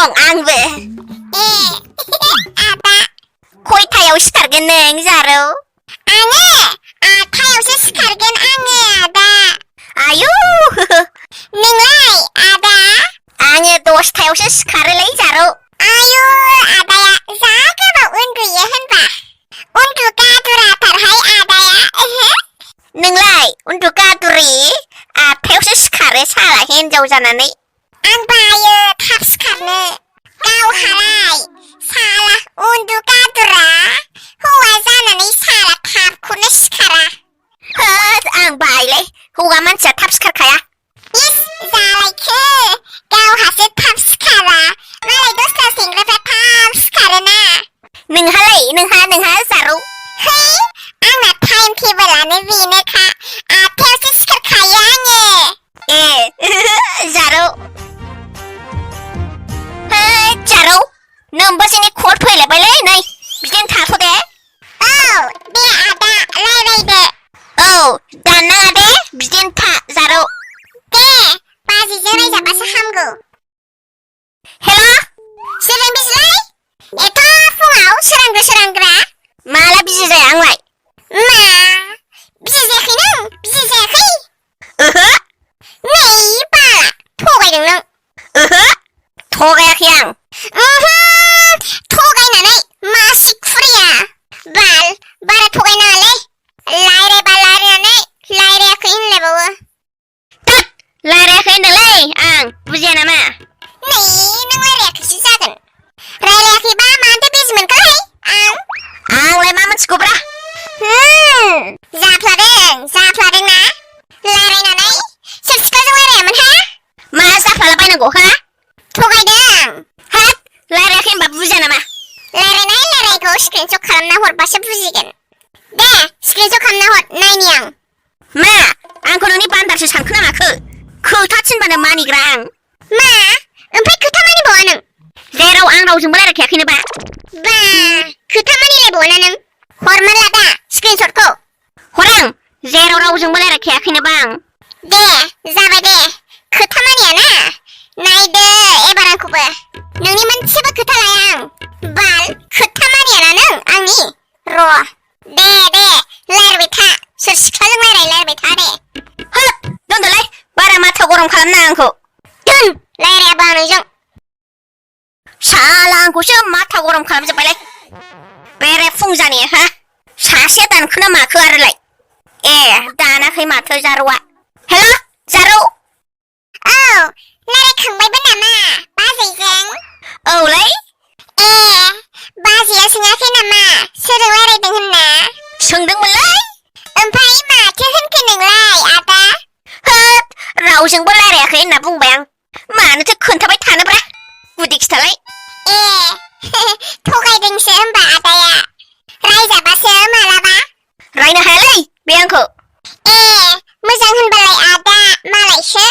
뻥 안 돼. 아다. 코이 타요 시카르겠네, 자로. Angin, tayo sekarang angin ada. 아유, Nilai ada. 앙에 또 타요 시카르레, 자로. Ayo ada ya. Zaga ba undu ya henba. Undu kadura tarhai ada ya. 능라이, 운두가 둘이, 타요 시카르 살아, 현저우잖아네. Ang bayo tap sekarang. Kau halai. Salah undu kadura. Huwa zanani salah tap kuna sekarang. 앙 바이레, 호가만 자 탑스카카야. Yes, zalai ke. Kau hasil tap sekarang. Malai dosa singre pa tap sekarang na. 능하, 자로. Hei, ang na time table ane vine ka. Tayo sekarang kayanya. 예, 자로. 자로. 넘버신이 콜 포일레 발레, 나이. 비젠 타소대. Oh, dia ada lele de. 오, 나나데, 비젠 타, 자로. De, bazi zerai jaba sahamgu. 헬로? Sering bislai? Ito fungau seranggu-seranggra. 말라 비지제 앙와이. Ma, bisa zekhinang, bisa zekhi. 으흐? Nei bala, thogay nang. 으흐? 토가야 그냥. Thogay nanay, masik furiya. Bara thogay na ale. Laire ba laire nanay, laire akin lebawa. 딱! 라레 흔들레, 앙, 부지야나마. Nei, nang laire akin sisagan. Laire akin ba mante basement kalay? 앙, 레 마만 치고브라. Zapladen na. Laire nanay, subscribe laire man ha? 마사 팔라바이는 고, 하? Thogay dang. 하? 라레 흔바 부지야나마. Laire nay laire ko screenshot kalam na hot basa fusigan. De, screenshot kam na hot nay niyang. 마, 앙코노니 반답시 상크나마 그 타친바는 마니그랑. Ma, umpai kutamani boanang. 레라우 앙라우 증발레라 개키네 바. Ba, kutamani le boanang. Horman lada, screenshot ko. 호랑, 레라우 증발레라 개키네 방. De, zaba de, kutamani ana. Nay de, ebaran ko ba. Nang ni man siba kutalayang. Bal, kutamani ana nang, angni. Ro. De, lair bita. Subscribe lair bita de. 헐, 넌들레? 바라마타 고롱 칼람나 앙코. Dun, lair abang jong. 샤랑 고시 마타 고롱 칼람자 빨리. 베레 풍자니, 하? 샤시단 크나마 그 아를레. 에, 다나 그 마트 자루와. 헬로? 자루? Oh, lair kang bay banama. Bazay jeng. 어울레? Bazia sengaja nama. Sering lair dengan na. 성등물레? Umpai ma, jangan keneng lai, ada. 헛, 라우 증발레라 그 있나 붕방. 마는 저 큰탑에 타는 브라. 우딕스탈레? Thogay ding seumba ada ya. Rai jaba seuma laba. 라이나 할레? 미안코. Mujang balai ada, Malaysia.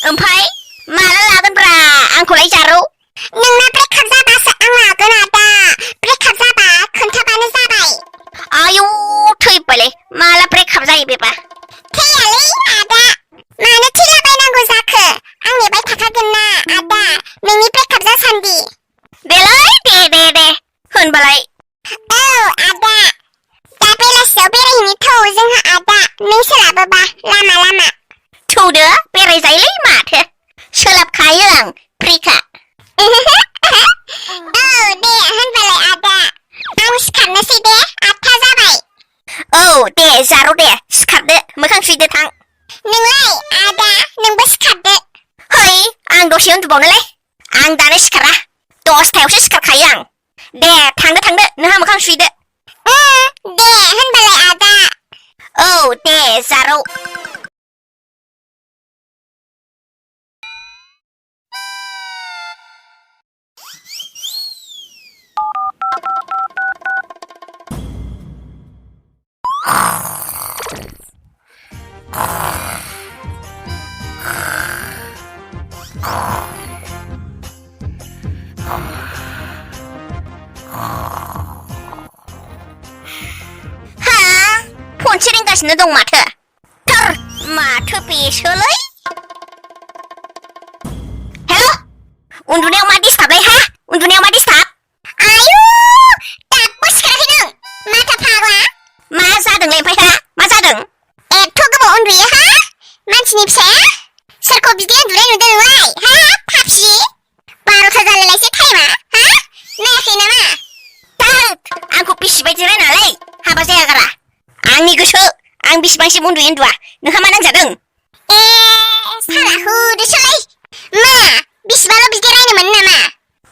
음파이? 말라라든 브라. 앙코레 자루? Nang na prekap zaba seang lagun ada. Prekap zaba, kuntabana zabai. 아유, 트이빨레. 말라 브레이크 갑자기 베바. Teyali ada. Mana tila bay nang guzake. Ang ni bay takagen na, ada. Nang ni prekap za sandi. 델라이 데데데. 흔발라이. Oh, ada. Tapi lah sobere ini tahu zeng ada. Ning selaba ba, lama-lama. 투드 베레자일레 마트. 셜랍 가이랑 프리카. Oh, dia balai ada. Ang sekarang si de, ata zabai. 오, 데 자루 데. 스캅드. 무강 스위드 탕. Nang lai ada, nang beskade. 허이, 앙도 시온 두보는레. 앙다네 시카라. 또 스타일 없이 시카 가이랑. 네, 탕드. 너하 무강 스위드. Dia balai ada. 오, 데 자루. 폰치링가시는 동마트. 털 마트 비셜레이. 헬로? उन्दुनायाव मा डिस्टार्बलै हा उन्दुनायाव मा disturb आयु दाबो सिखाराखै नों माथा फाग्ला मा जादोंलै ओमफ्राय हा मा जादों एथ' गोबाव उन्दुयो हा मानसिनि फिसाया सोरखौ बिदि उन्दुनाय नुदों नोंलाय हा फाफि 12था जालायलायसै टाइमा हा नायाखै नामा थोद आंखौ बिसिबाय जिरायनालै हाबा जाया गारा आंनि गोसो आं बिसिबांसिम उन्दुयो उन्दुआ नोंहा मा नांजादों ए साला होदोसोलै मा बिसिबाल' बिदि रायनो मोनो नामा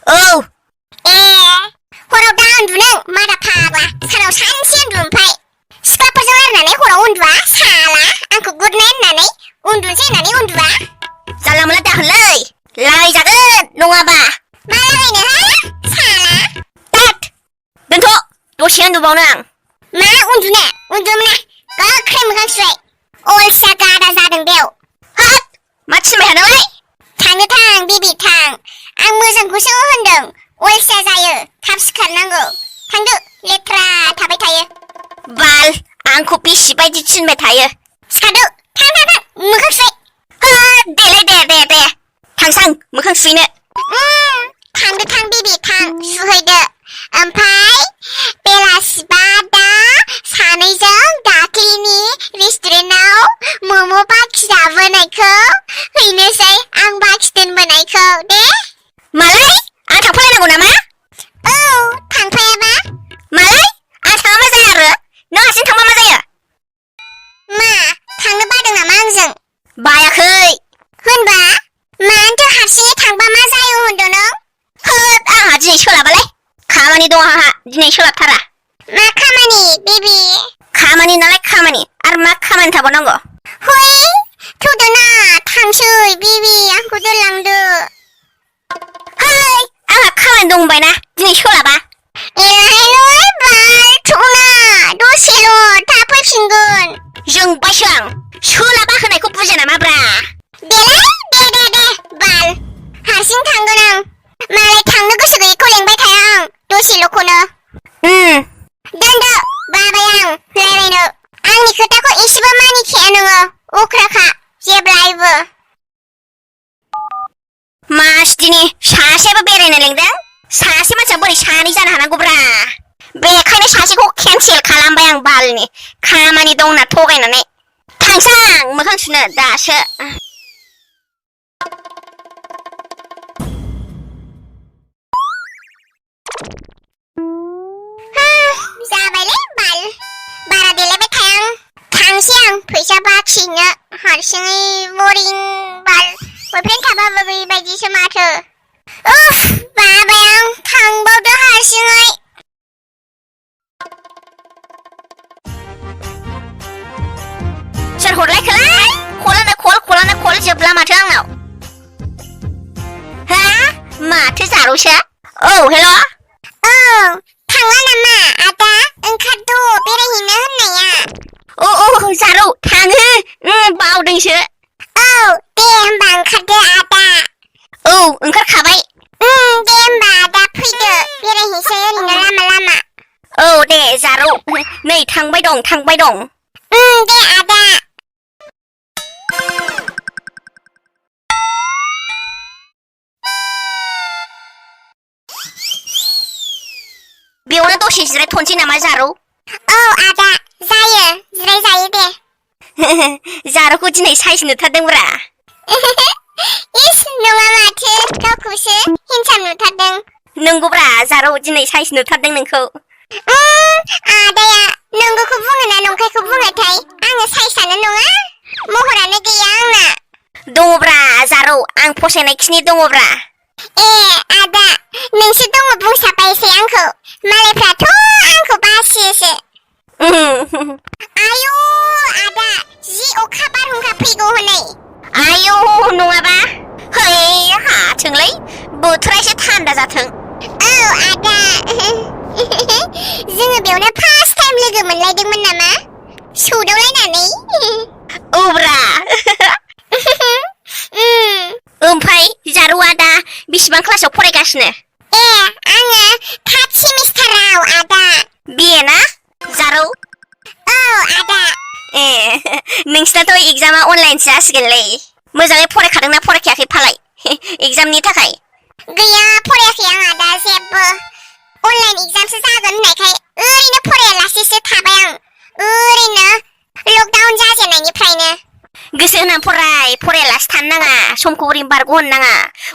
औ ए हराव दा उन्दुनो माथा फाग्ला सानाव सानसे उन्दु ओमफ्राय सिख्लाफोरजों रायनानै हराव उन्दुआ साला आंखौ गुड नाइट होननानै उन्दुनोसै होननानै उन्दुआ जानला मोनला दाहोनलै लागायजागोन नङाबा मा लागायनो हा साला थोद दोनथ' दसे उन्दुबावनो आं मा उन्दुनो उन्दुनो गोख्रै मोखां सुबाय अलसिया गादा जादों बेयाव हाद मा थिनबाय थादोंलै थांनो थां बेबि थां आं मोजांखौसो होनदों अलसिया जायो थाब सिखारनांगौ थांदो लेथ्रा थाबाय थायो बाल आंखौ बिसिबायदि थिनबाय थायो सिखारदो थां थां थां मोखां सुबाय हाद देलै दे थांसां मोखां सुहैनो थांदो थां बेबि थां सुहैदो ओमफ्राय बेलासिबा दा सानैजों दाख्लिनि रेस्टुरेन्टाव मम' बाखि जाबोनायखौ हैनोसै आं बाखि दोनबोनायखौ दे मालाय आं थांफालायनांगौ नामा औ थांफायाबा मालाय आं थाङा मा जाया आरो नों हारसिं थांबा मा जायो मा थांनो बादों नामा आंजों बायाखै होनबा मानोथो हारसिङै थांबा मा जायो होनदों नों होद आंहा दिनै सोलाबालै खामानि दं आंहा दिनै सोलाबथारा मा खामानि बेबि खामानि नालाय खामानि आरो मा खामानि थाबावनांगौ हुइ थुदो ना थांसै बेबि आंखौ दोनलांदो है आंहा खामानि दंबायना दिनै सोलाबा एलाहाय बाल थुना दसेल' थाब फैफिनगोन जोंबायसो आं सोलाबा होनायखौ बुजिया नामाब्रा देलाय दे बाल हारसिं थांगोन आं मालाय थांनो गोसो गैयैखौ लेंबाय थाया आं दसेल'खौनो दोनदो बाबाय आं रायलायनो आंनि खोथाखौ एसेबो मानिखाया नोङो अख्राखा जेब्लायबो मासदिनि सासेबो बेरायनो लेंदों सासे मानसिया बोरै सानै जानो हानांगौब्रा बेखायनो सासेखौ केन्सेल खालामबाय आं बालनि खामानि दं होनना थगायनानै थांसां मोखां सुनो दासो जाबायलै बाल बारा देलायबाय थाया आं थांसै आं फैसा बाखिनो हारसिङै बरिं बाल बयफ्रेन्ड थाबाबो बेबायदिसो माथो बाबाय आं थांबावदो हारसिङै सोर हरलायखोलाय खलानो कल जोबला माथो आंनाव हा माथो जारौसो औ हेल' औ थांला नामा आदा ओंखारद' बेरायहैनो होननाया औ जारौ थाङो बावदोंसो औ दे होमबा ओंखारदो आदा औ ओंखारखाबाय दे होमबा आदा फैदो बेरायहैसै ओरैनो लामा औ दे जारौ नै थांबाय दं दे आदा बेयावनो दसे जिरायथ'नोसै नामा जारौ औ आदा जायो जिराय जायो दे जारौखौ दिनै साइज नुथारदोंब्रा इस नङा माथो गावखौसो हिनसाम नुथारदों नंगौब्रा जारौ दिनै साइज नुथारदों नोंखौ आदाया नंगौखौ बुङो ना नंखायखौ बुङोथाय आङो साइजआनो नङा महरानो गैया आंना दङब्रा जारौ आं फसायनायखिनि दङब्रा ए आदा नोंसो दङ बुंसाबायसै आंखौ मालायफ्राथ' आंखौ बासियोसो आयु आदा जि अखा बारहुंखा फैगौ हनै आयौ नङाबा है हाथोंलै बोथोरा एसे थान्दा जाथों औ आदा जोङो बेयावनो फार्स्ट टाइम लोगो मोनलायदोंमोन नामा सौदावलायनानै औब्रा ओमफ्राय जारौआ दा बिसिबां क्लासाव फरायगासिनो ए आङो थार्ड सेमिस्टाराव आदा बिए ना जारौ औ आदा ए नोंसिनाथ' एगजामा अनलाइनसो जासिगोनलै मोजाङै फरायखादोंना फरायखायाखै फालाय एगजामनि थाखाय गैया फरायाखै आं आदा जेबो अनलाइन एग्जामसो जागोन होननायखाय ओरैनो फरायालासेसो थाबाय आं ओरैनो लकडाउन जाजेननायनिफ्रायनो गोसो होनानै फरायालासे थानो नाङा समखौ ओरैनो बारग'होनो नाङा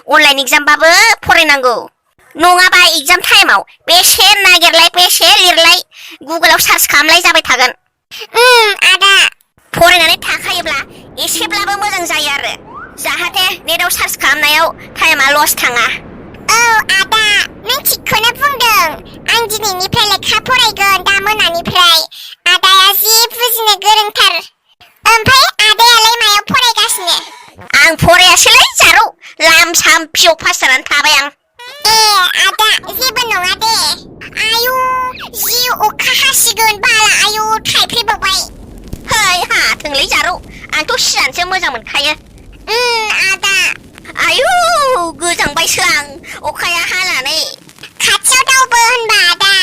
अनलाइन एग्जामबाबो फरायनांगौ नङाबा एग्जाम टाइमाव बेसे नागिरलाय बेसे लिरलाय गुगोलाव सार्च खालामलाय जाबाय थागोन आदा फरायनानै थाखायोब्ला एसेब्लाबो मोजां जायो आरो जाहाथे नेटाव सार्च खालामनायाव टाइमा लस थाङा औ आदा नों थिगखौनो बुंदों आं दिनैनिफ्राय लेखा फरायगोन दा मोनानिफ्राय आदाया जि बुजिनो गोरोंथार ओमफ्राय आदायालाय मायाव फरायगासिनो आं फरायासैलै जारौ लाम साम पिअ पास जानानै थाबाय आं आदा जेबो नङा दे आयु जि अखा हासिगोन बाला आयु थाइफ्रिबावबाय है हाथोंलै जारौ आंथ' सिजानोसो मोजां मोनखायो आदा आयु गोजांबायसो आं अखाया हानानै खाथियाव दावबो होनबा आदा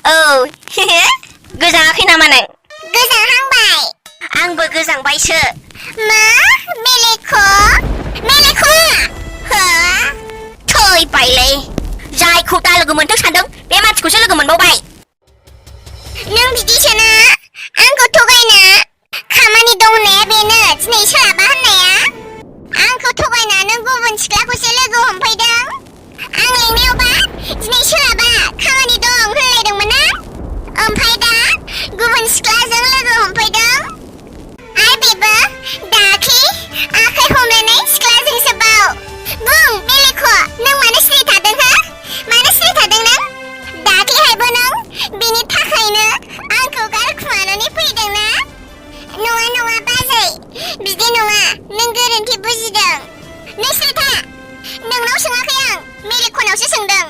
औ गोजाङाखै नामा नों गोजांहांबाय आंबो गोजांबायसो मा मेलेख' हो थैबायलै जायखौ दा लोगो मोनथों सानदों बे मानसिखौसो लोगो मोनबावबाय नों बिदिसोना आंखौ थगायना खामानि दं होननाया बेनो दिनै सोलाबा होननाया आंखौ थगायना नों गुबुन सिख्लाखौसो लोगो हमफैदों आं लेंनायावबा दिनै सोलाबा खामानि दं होनलायदोंमोन ना ओमफ्राय दा गुबुन सिख्लाजों लोगो हमफैदों आरो बेबो दाख्लि आखाइ हमलायनाय सिख्लाजोंसो बाव बुं मेलेख' नों मानो सिरि थादों हो मानो सिरि थादों नों दाख्लैहायबो नों बिनि थाखायनो आंखौ गारखुमानानै फैदों ना नङा बाजै बिदि नङा नों गोरोन्थि बुजिदों नों सिरि था नोंनाव सोङाखै आं मेलेख'नावसो सोंदों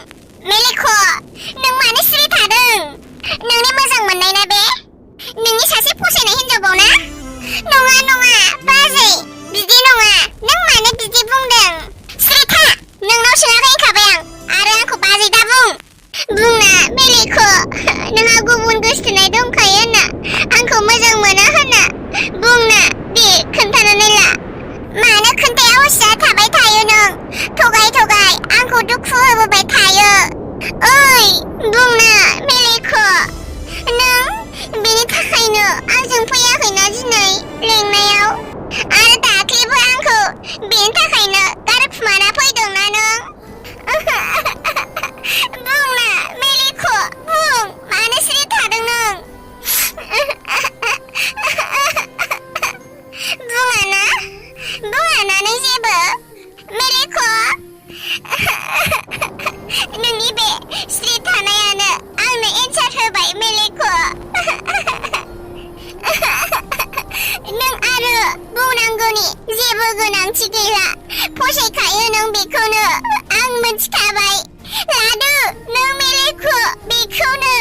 मेलेख' नों मानो सिरि थादों नोंनि मोजां मोननाय ना बे नोंनि सासे फसायनाय हिनजावबाव ना नङा बाजै बिदि नङा नों मानो बिदि बुंदों सिरि था नोंनाव सोङाखै होनखाबाय आं आरो आंखौ बाजै दा बुंना मेलेख' नोंहा गुबुन गोसथोनाय दंखायो होनना आंखौ मोजां मोना होनना बुंना दे खोन्थानानै ला मानो खोन्थाया हसिया थाबाय थायो नों थगाय आंखौ दुखु होबोबाय थायो ओइ बुंना मेलेख' नों बेनि थाखायनो आंजों फैयाखैना दिनै लेंनायाव आरो दाख्लैबो आंखौ बेनि थाखायनो गारखुमाना फैदोंना नों बुंना मेलेख' बुं मानो सिरि थादों नों बुङा ना नों जेबो मेलेख' नोंनि बे सिरि थानायानो आंनो एन्सार होबाय मेलेख' नों आरो बुंनांगौनि जेबो गोनांथि गैला फसायखायो नों बेखौनो आं मिथिखाबाय लादो नों मेलेख' बेखौनो